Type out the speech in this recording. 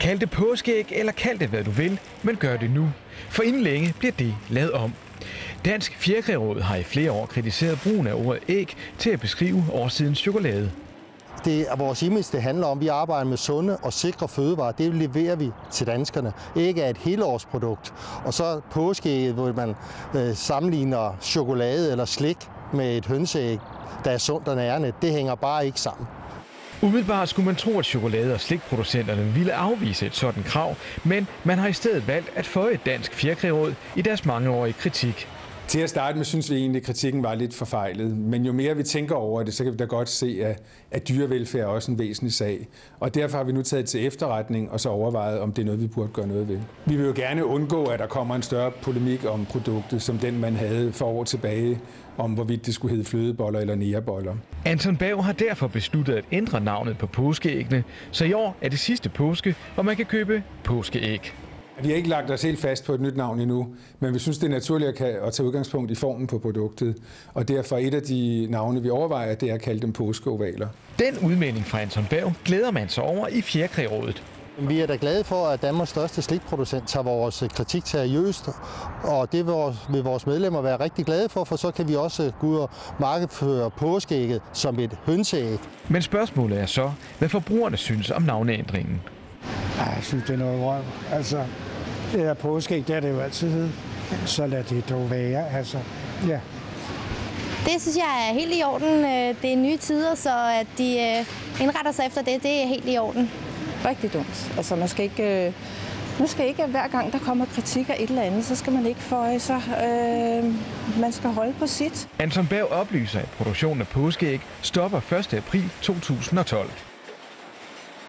Kald det påskeæg eller kald det hvad du vil, men gør det nu. For inden længe bliver det lavet om. Dansk Fjerkræråd har i flere år kritiseret brugen af ordet æg til at beskrive årstidens chokolade. Det er vores image, det handler om. Vi arbejder med sunde og sikre fødevarer. Det leverer vi til danskerne. Æg er et helårsprodukt. Og så påskeægget, hvor man sammenligner chokolade eller slik med et hønseæg, der er sundt og nærende. Det hænger bare ikke sammen. Umiddelbart skulle man tro, at chokolade- og slikproducenterne ville afvise et sådan krav, men man har i stedet valgt at føje Dansk Fjerkræråd i deres mangeårige kritik. Til at starte med synes vi egentlig, at kritikken var lidt forfejlet, men jo mere vi tænker over det, så kan vi da godt se, at dyrevelfærd er også en væsentlig sag. Og derfor har vi nu taget til efterretning og så overvejet, om det er noget, vi burde gøre noget ved. Vi vil jo gerne undgå, at der kommer en større polemik om produktet, som den man havde for år tilbage, om hvorvidt det skulle hedde flødeboller eller næreboller. Anton Berg har derfor besluttet at ændre navnet på påskeæggene, så i år er det sidste påske, hvor man kan købe påskeæg. Vi har ikke lagt os helt fast på et nyt navn endnu, men vi synes, det er naturligt at tage udgangspunkt i formen på produktet. Og derfor et af de navne, vi overvejer, det er at kalde dem påskeovaler. Den udmelding fra Anton Berg glæder man sig over i Fjerkrærådet. Vi er da glade for, at Danmarks største slikproducent tager vores kritik seriøst, og det vil vores medlemmer være rigtig glade for så kan vi også gå ud og markedsføre påskeægget som et hønseæg. Men spørgsmålet er så, hvad forbrugerne synes om navneændringen. Jeg synes, det er noget røv. Altså, det der påskeæg, det er det jo altid hed. Så lad det dog være, altså, ja. Det synes jeg er helt i orden. Det er nye tider, så at de indretter sig efter det er helt i orden. Rigtig dumt. Altså, man skal ikke hver gang, der kommer kritik af et eller andet, så skal man ikke føje sig. Man skal holde på sit. Anton Berg oplyser, at produktionen af påskeæg stopper 1. april 2012.